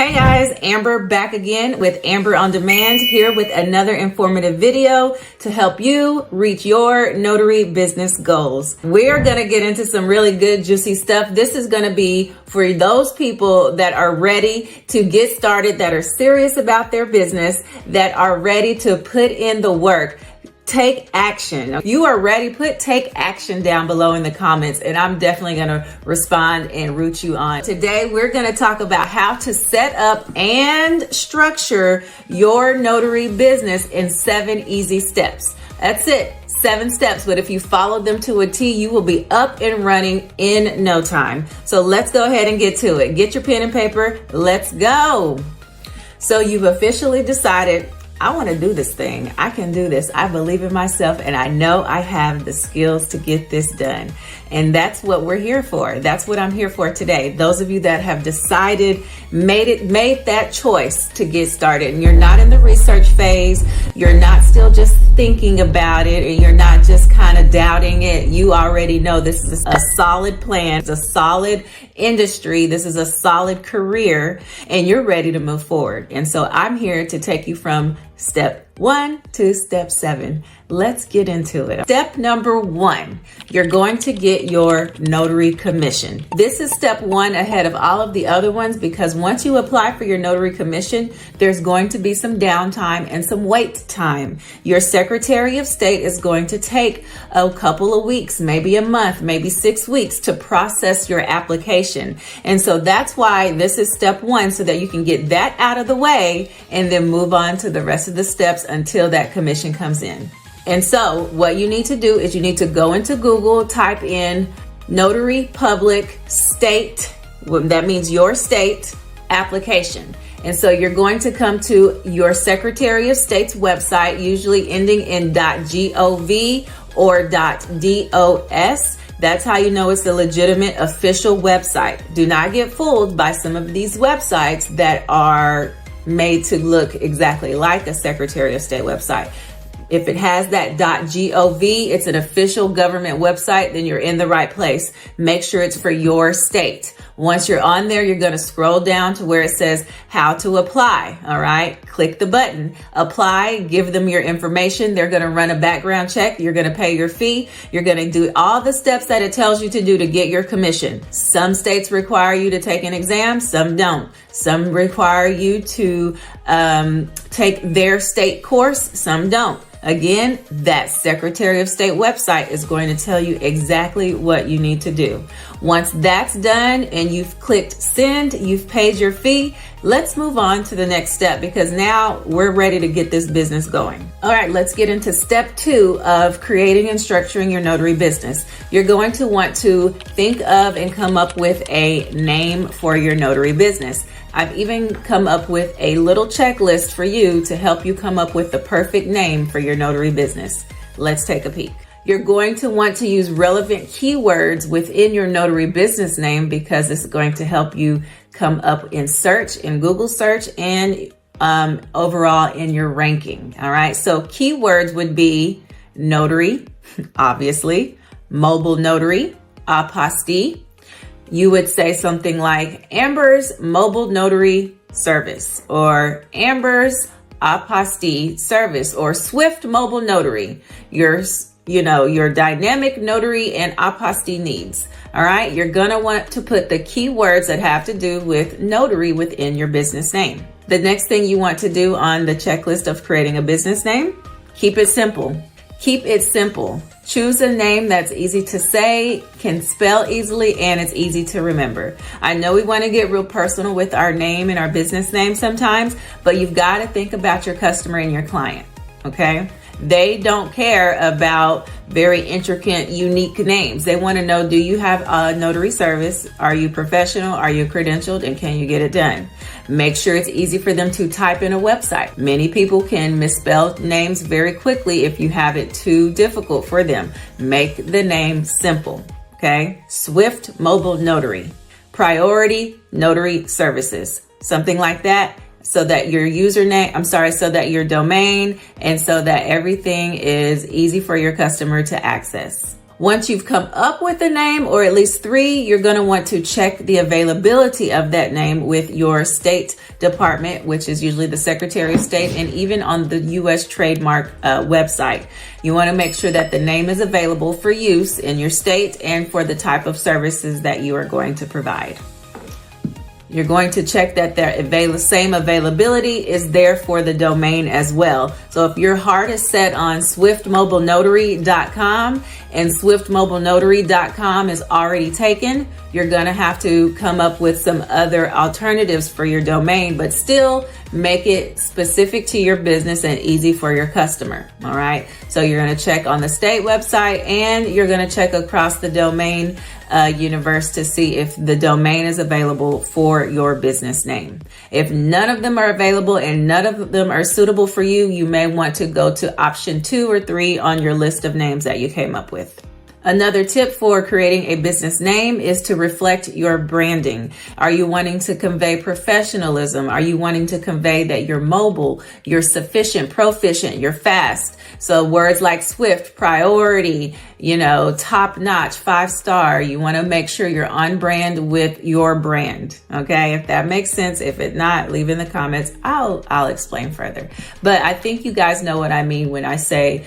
Hey guys, Amber back again with Amber on Demand, here with another informative video to help you reach your notary business goals. We're going to get into some really good juicy stuff. This is going to be for those people that are ready to get started, that are serious about their business, that are ready to put in the work. Take action. If you are ready, take action down below in the comments, and I'm definitely going to respond and root you on. Today, we're going to talk about how to set up and structure your notary business in 7 easy steps. That's it. 7 steps, but if you follow them to a T, you will be up and running in no time. So let's go ahead and get to it. Get your pen and paper. Let's go. So you've officially decided, I want to do this thing. I can do this. I believe in myself, and I know I have the skills to get this done. And that's what we're here for. That's what I'm here for today. Those of you that have decided, made that choice to get started, and you're not in the research phase, you're not still just thinking about it, and you're not just kind of doubting it. You already know this is a solid plan. It's a solid industry. This is a solid career, and you're ready to move forward. And so I'm here to take you from step 1 to step 7. Let's get into it. Step number 1, you're going to get your notary commission. This is step 1 ahead of all of the other ones, because once you apply for your notary commission, there's going to be some downtime and some wait time. Your Secretary of State is going to take a couple of weeks, maybe a month, maybe 6 weeks to process your application. And so that's why this is step 1, so that you can get that out of the way and then move on to the rest of the steps until that commission comes in. And so what you need to do is you need to go into Google, type in notary public state. That means your state application. And so you're going to come to your Secretary of State's website, usually ending in .gov or .dos. That's how you know it's a legitimate official website. Do not get fooled by some of these websites that are made to look exactly like a Secretary of State website. If it has that .gov, it's an official government website, then you're in the right place. Make sure it's for your state. Once you're on there, you're going to scroll down to where it says how to apply. All right. Click the button, apply, give them your information. They're going to run a background check. You're going to pay your fee. You're going to do all the steps that it tells you to do to get your commission. Some states require you to take an exam. Some don't. Some require you to take their state course. Some don't. Again, that Secretary of State website is going to tell you exactly what you need to do. Once that's done and you've clicked send, you've paid your fee, let's move on to the next step, because now we're ready to get this business going. All right, let's get into step 2 of creating and structuring your notary business. You're going to want to think of and come up with a name for your notary business. I've even come up with a little checklist for you to help you come up with the perfect name for your notary business. Let's take a peek. You're going to want to use relevant keywords within your notary business name, because it's going to help you come up in search, in Google search, and overall in your ranking. All right. So keywords would be notary, obviously, mobile notary, apostille. You would say something like Amber's mobile notary service, or Amber's apostille service, or Swift mobile notary, your dynamic notary and apostille needs. All right. You're going to want to put the keywords that have to do with notary within your business name. The next thing you want to do on the checklist of creating a business name, keep it simple. Keep it simple. Choose a name that's easy to say, can spell easily, and it's easy to remember. I know we want to get real personal with our name and our business name sometimes, but you've got to think about your customer and your client, okay? They don't care about very intricate, unique names. They want to know, do you have a notary service? Are you professional? Are you credentialed? And can you get it done? Make sure it's easy for them to type in a website. Many people can misspell names very quickly if you have it too difficult for them. Make the name simple, okay? Swift Mobile Notary, Priority Notary Services, something like that. So that your so that your domain, and so that everything is easy for your customer to access. Once you've come up with a name, or at least 3, you're going to want to check the availability of that name with your state department, which is usually the Secretary of State, and even on the U.S. trademark website. You want to make sure that the name is available for use in your state and for the type of services that you are going to provide. You're going to check that the same availability is there for the domain as well. So if your heart is set on swiftmobilenotary.com and swiftmobilenotary.com is already taken, you're going to have to come up with some other alternatives for your domain, but still make it specific to your business and easy for your customer. All right. So you're going to check on the state website, and you're going to check across the domain universe to see if the domain is available for your business name. If none of them are available and none of them are suitable for you, you may want to go to option 2 or 3 on your list of names that you came up with. Another tip for creating a business name is to reflect your branding. Are you wanting to convey professionalism? Are you wanting to convey that you're mobile, you're sufficient, proficient, you're fast? So words like swift, priority, top notch, 5-star. You want to make sure you're on brand with your brand. Okay. If that makes sense. If it not, leave in the comments. I'll explain further. But I think you guys know what I mean when I say,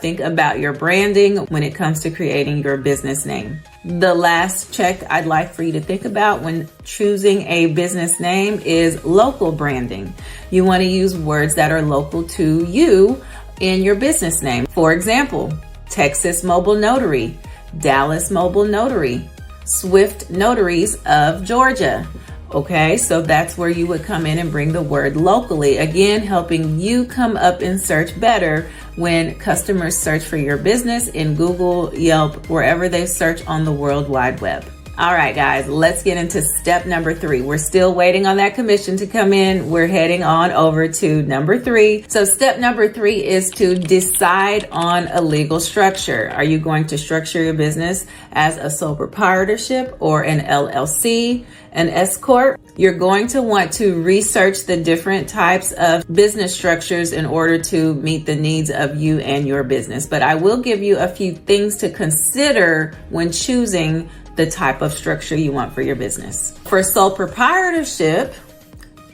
think about your branding when it comes to creating your business name. The last check I'd like for you to think about when choosing a business name is local branding. You want to use words that are local to you in your business name. For example, Texas Mobile Notary, Dallas Mobile Notary, Swift Notaries of Georgia. Okay, so that's where you would come in and bring the word locally. Again, helping you come up in search better when customers search for your business in Google, Yelp, wherever they search on the World Wide Web. All right, guys, let's get into step number 3. We're still waiting on that commission to come in. We're heading on over to number 3. So step number 3 is to decide on a legal structure. Are you going to structure your business as a sole proprietorship or an LLC, an S-Corp? You're going to want to research the different types of business structures in order to meet the needs of you and your business. But I will give you a few things to consider when choosing the type of structure you want for your business. For sole proprietorship,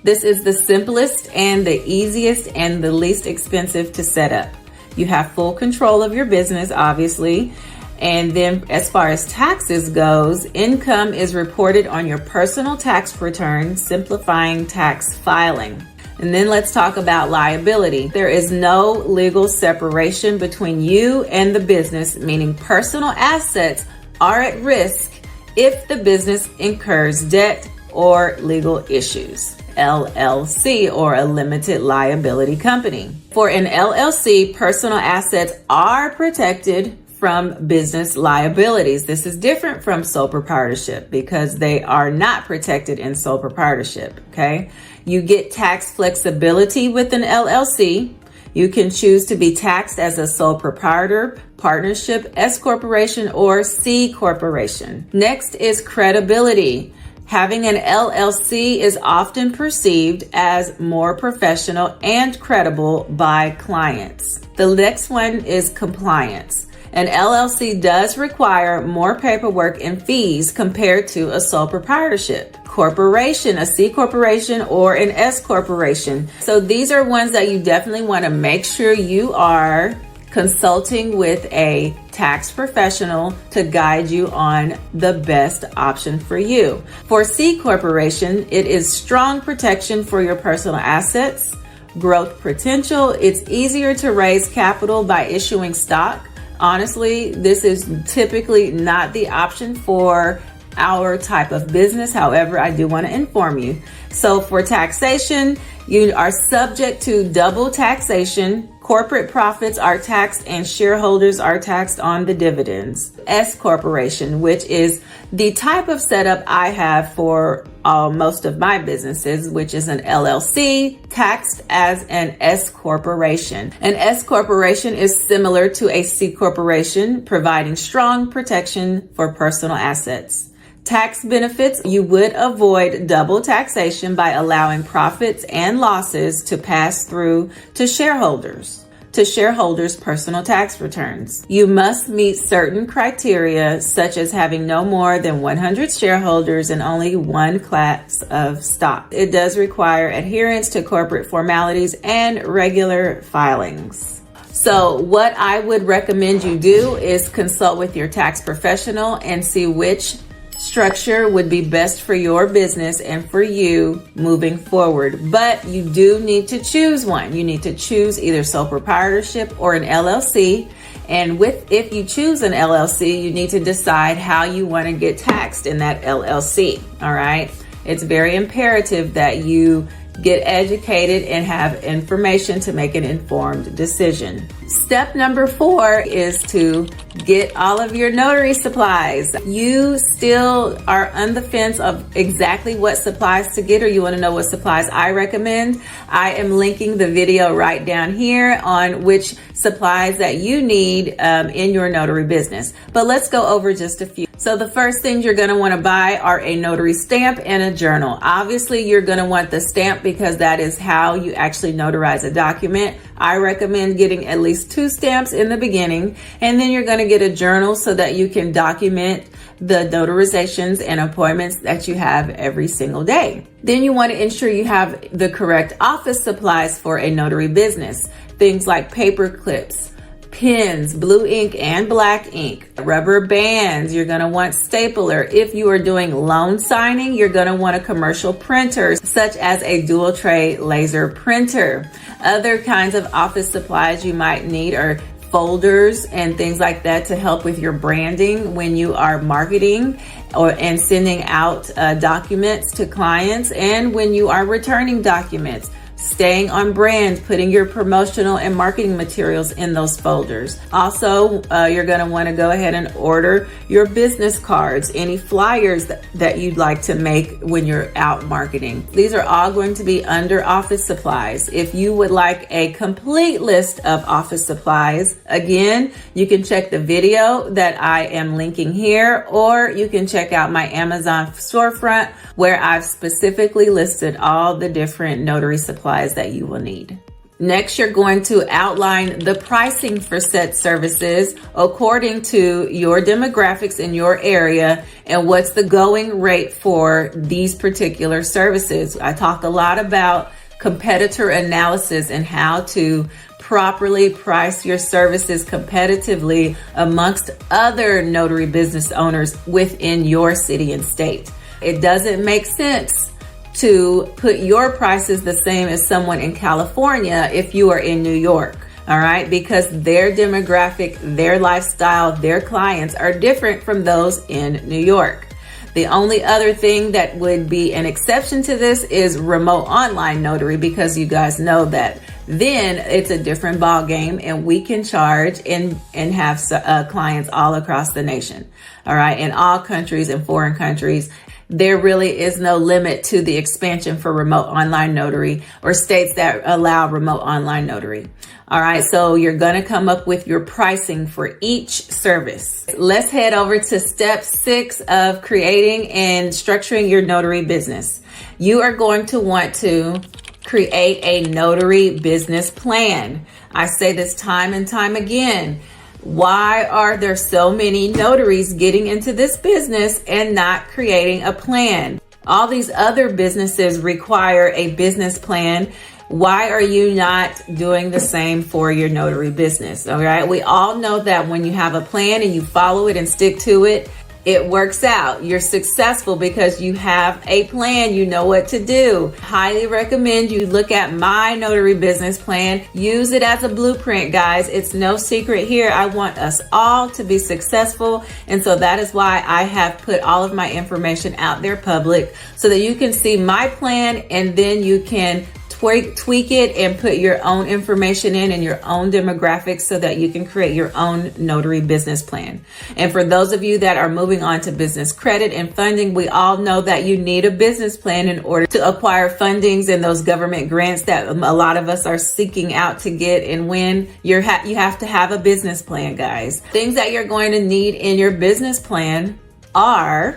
this is the simplest and the easiest and the least expensive to set up. You have full control of your business, obviously. And then as far as taxes goes, income is reported on your personal tax return, simplifying tax filing. And then let's talk about liability. There is no legal separation between you and the business, meaning personal assets are at risk if the business incurs debt or legal issues. LLC, or a limited liability company. For an LLC, personal assets are protected from business liabilities. This is different from sole proprietorship because they are not protected in sole proprietorship. Okay. You get tax flexibility with an LLC. You can choose to be taxed as a sole proprietor, partnership, S corporation, or C corporation. Next is credibility. Having an LLC is often perceived as more professional and credible by clients. The next one is compliance. An LLC does require more paperwork and fees compared to a sole proprietorship. Corporation, a C corporation or an S corporation. So these are ones that you definitely want to make sure you are consulting with a tax professional to guide you on the best option for you. For C corporation, it is strong protection for your personal assets, growth potential. It's easier to raise capital by issuing stock. Honestly, this is typically not the option for our type of business. However, I do want to inform you. So for taxation, you are subject to double taxation. Corporate profits are taxed and shareholders are taxed on the dividends. S corporation, which is the type of setup I have for most of my businesses, which is an LLC taxed as an S corporation. An S corporation is similar to a C corporation, providing strong protection for personal assets. Tax benefits: you would avoid double taxation by allowing profits and losses to pass through to shareholders. to shareholders' personal tax returns. You must meet certain criteria, such as having no more than 100 shareholders and only one class of stock. It does require adherence to corporate formalities and regular filings. So what I would recommend you do is consult with your tax professional and see which structure would be best for your business and for you moving forward. But you do need to choose one. You need to choose either sole proprietorship or an LLC. And if you choose an LLC, you need to decide how you want to get taxed in that LLC. All right. It's very imperative that you get educated and have information to make an informed decision. Step number 4 is to get all of your notary supplies. You still are on the fence of exactly what supplies to get, or you want to know what supplies I recommend. I am linking the video right down here on which supplies that you need in your notary business. But let's go over just a few. So the first things you're going to want to buy are a notary stamp and a journal. Obviously, you're going to want the stamp because that is how you actually notarize a document. I recommend getting at least 2 stamps in the beginning, and then you're going to get a journal so that you can document the notarizations and appointments that you have every single day. Then you want to ensure you have the correct office supplies for a notary business. Things like paper clips, pens, blue ink and black ink, rubber bands. You're going to want stapler. If you are doing loan signing, you're going to want a commercial printer, such as a dual tray laser printer. Other kinds of office supplies you might need are folders and things like that to help with your branding when you are marketing and sending out documents to clients, and when you are returning documents. Staying on brand, putting your promotional and marketing materials in those folders. Also, you're going to want to go ahead and order your business cards, any flyers that you'd like to make when you're out marketing. These are all going to be under office supplies. If you would like a complete list of office supplies, again, you can check the video that I am linking here, or you can check out my Amazon storefront where I've specifically listed all the different notary supplies that you will need. Next, you're going to outline the pricing for said services according to your demographics in your area and what's the going rate for these particular services. I talked a lot about competitor analysis and how to properly price your services competitively amongst other notary business owners within your city and state. It doesn't make sense to put your prices the same as someone in California if you are in New York, all right? Because their demographic, their lifestyle, their clients are different from those in New York. The only other thing that would be an exception to this is remote online notary, because you guys know that then it's a different ball game, and we can charge and have clients all across the nation, all right? In all countries and foreign countries. There really is no limit to the expansion for remote online notary or states that allow remote online notary. All right, so you're going to come up with your pricing for each service. Let's head over to step 6 of creating and structuring your notary business. You are going to want to create a notary business plan. I say this time and time again. Why are there so many notaries getting into this business and not creating a plan? All these other businesses require a business plan. Why are you not doing the same for your notary business? All right. We all know that when you have a plan and you follow it and stick to it, it works out. You're successful because you have a plan. You know what to do. Highly recommend you look at my notary business plan. Use it as a blueprint, guys. It's no secret here. I want us all to be successful. And so that is why I have put all of my information out there public so that you can see my plan, and then you can tweak it and put your own information in and your own demographics so that you can create your own notary business plan. And for those of you that are moving on to business credit and funding, we all know that you need a business plan in order to acquire fundings and those government grants that a lot of us are seeking out to get and win. You have to have a business plan, guys. Things that you're going to need in your business plan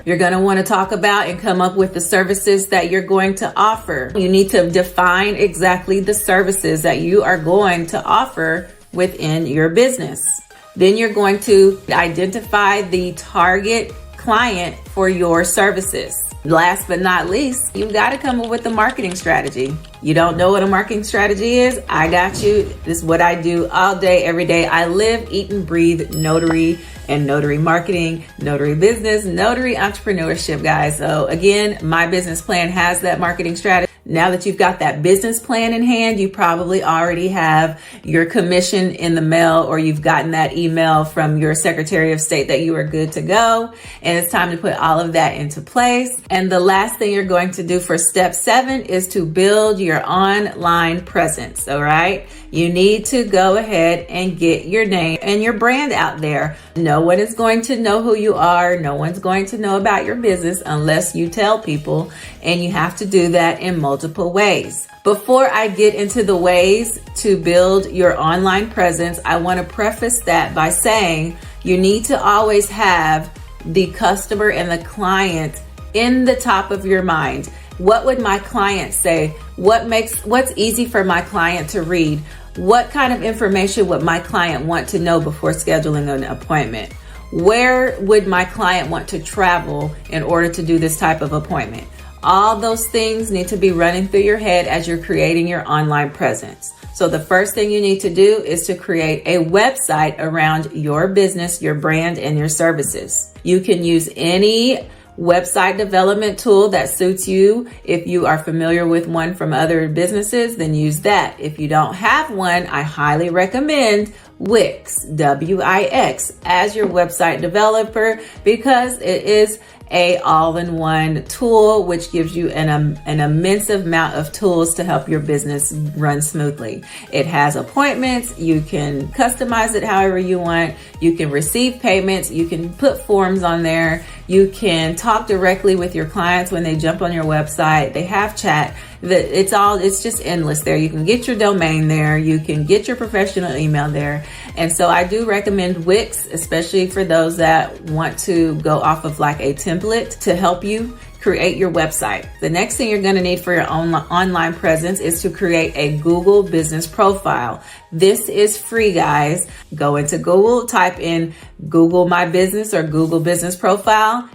you're going to want to talk about and come up with the services that you're going to offer. You need to define exactly the services that you are going to offer within your business. Then you're going to identify the target client for your services. Last but not least, you've got to come up with a marketing strategy. You don't know what a marketing strategy is? I got you. This is what I do all day, every day. I live, eat, and breathe notary and notary marketing, notary business, notary entrepreneurship, guys. So again, my business plan has that marketing strategy. Now that you've got that business plan in hand, you probably already have your commission in the mail, or you've gotten that email from your Secretary of State that you are good to go. And it's time to put all of that into place. And the last thing you're going to do for step 7 is to build your online presence. All right. You need to go ahead and get your name and your brand out there. No one is going to know who you are. No one's going to know about your business unless you tell people. And you have to do that in multiple ways. Before I get into the ways to build your online presence, I want to preface that by saying you need to always have the customer and the client in the top of your mind. What would my client say? What's easy for my client to read? What kind of information would my client want to know before scheduling an appointment? Where would my client want to travel in order to do this type of appointment? All those things need to be running through your head as you're creating your online presence. So the first thing you need to do is to create a website around your business, your brand, and your services. You can use any website development tool that suits you. If you are familiar with one from other businesses, then use that. If you don't have one, I highly recommend Wix, W-I-X, as your website developer, because it is a all-in-one tool which gives you an immense amount of tools to help your business run smoothly. It has appointments. You can customize it however you want. You can receive payments. You can put forms on there. You can talk directly with your clients when they jump on your website. They have chat. It's just endless there. You can get your domain there. You can get your professional email there. And so I do recommend Wix, especially for those that want to go off of like a template to help you create your website. The next thing you're going to need for your own online presence is to create a Google business profile. This is free, guys. Go into Google, type in Google My Business or Google Business Profile,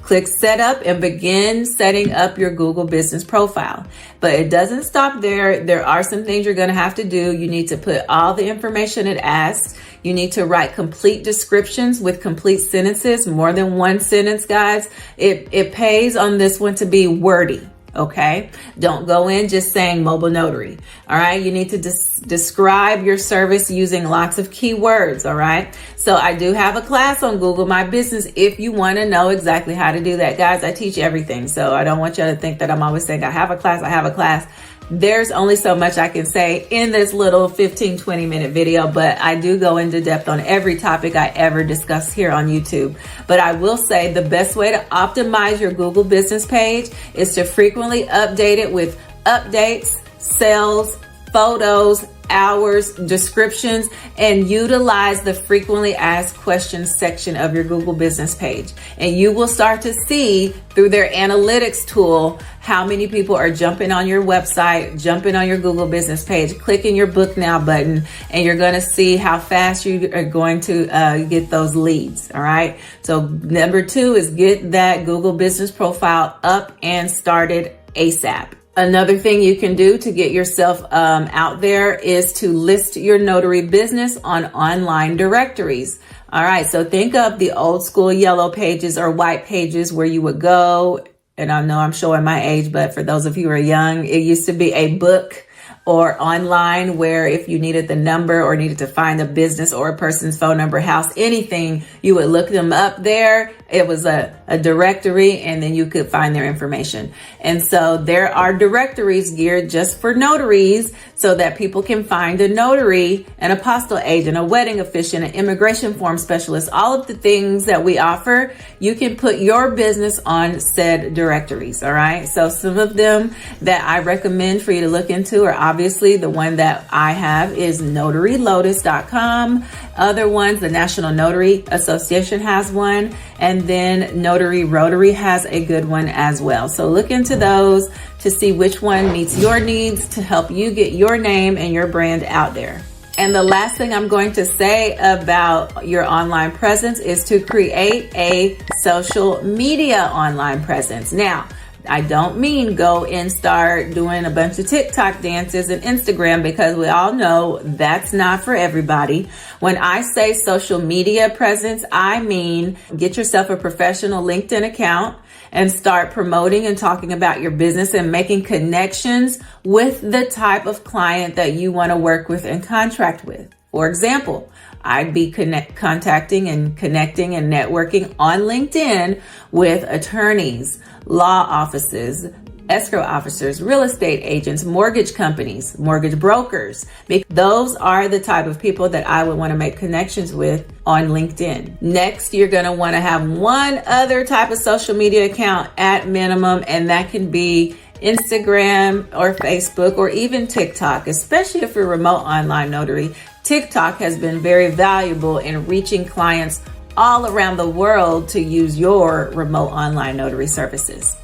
click set up and begin setting up your Google business profile. But it doesn't stop there. There are some things you're going to have to do. You need to put all the information it asks. You need to write complete descriptions with complete sentences, more than one sentence, guys. It pays on this one to be wordy. Okay. Don't go in just saying mobile notary. All right. You need to describe your service using lots of keywords. All right. So I do have a class on Google My Business if you want to know exactly how to do that, guys. I teach everything. So I don't want you to think that I'm always saying I have a class. There's only so much I can say in this little 15-20 minute video, but I do go into depth on every topic I ever discuss here on YouTube. But I will say the best way to optimize your Google business page is to frequently update it with updates, sales, photos, hours, descriptions, and utilize the frequently asked questions section of your Google business page. And you will start to see through their analytics tool how many people are jumping on your website, jumping on your Google business page, clicking your book now button, and you're going to see how fast you are going to get those leads. All right. So number 2 is get that Google business profile up and started ASAP. Another thing you can do to get yourself out there is to list your notary business on online directories. All right, so think of the old school yellow pages or white pages where you would go, and I know I'm showing my age, but for those of you who are young, it used to be a book or online where if you needed the number or needed to find a business or a person's phone number, house, anything, you would look them up there. It was a directory, and then you could find their information. And so there are directories geared just for notaries so that people can find a notary, an apostille agent, a wedding officiant, an immigration form specialist, all of the things that we offer. You can put your business on said directories. All right. So some of them that I recommend for you to look into are obviously the one that I have is notarylotus.com. Other ones, the National Notary Association has one. And then Notary Rotary has a good one as well. So look into those to see which one meets your needs to help you get your name and your brand out there. And the last thing I'm going to say about your online presence is to create a social media online presence. Now, I don't mean go and start doing a bunch of TikTok dances and Instagram, because we all know that's not for everybody. When I say social media presence, I mean get yourself a professional LinkedIn account and start promoting and talking about your business and making connections with the type of client that you want to work with and contract with. For example, I'd be contacting and connecting and networking on LinkedIn with attorneys, law offices, escrow officers, real estate agents, mortgage companies, mortgage brokers. Those are the type of people that I would want to make connections with on LinkedIn. Next, you're going to want to have one other type of social media account at minimum, and that can be Instagram or Facebook or even TikTok, especially if you're a remote online notary. TikTok has been very valuable in reaching clients all around the world to use your remote online notary services.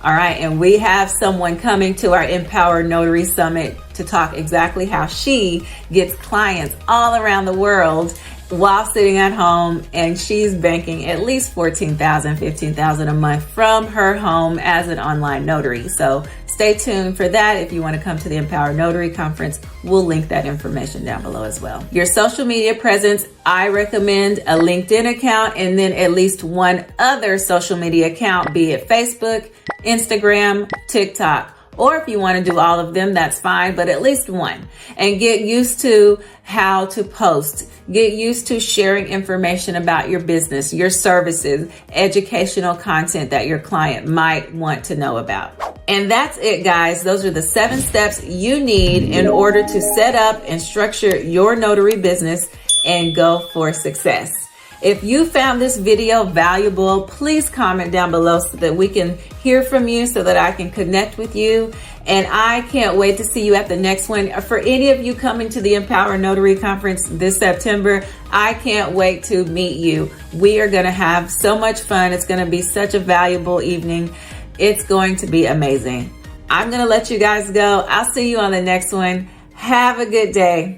All right, and we have someone coming to our Empower Notary Summit to talk exactly how she gets clients all around the world while sitting at home, and she's banking at least $14,000, $15,000 a month from her home as an online notary. So stay tuned for that. If you want to come to the Empower Notary Conference, we'll link that information down below as well. Your social media presence, I recommend a LinkedIn account and then at least one other social media account, be it Facebook, Instagram, TikTok. Or if you want to do all of them, that's fine, but at least one. And get used to how to post. Get used to sharing information about your business, your services, educational content that your client might want to know about. And that's it, guys. Those are the 7 steps you need in order to set up and structure your notary business and go for success. If you found this video valuable, please comment down below so that we can hear from you, so that I can connect with you. And I can't wait to see you at the next one. For any of you coming to the Empower Notary Conference this September, I can't wait to meet you. We are going to have so much fun. It's going to be such a valuable evening. It's going to be amazing. I'm going to let you guys go. I'll see you on the next one. Have a good day.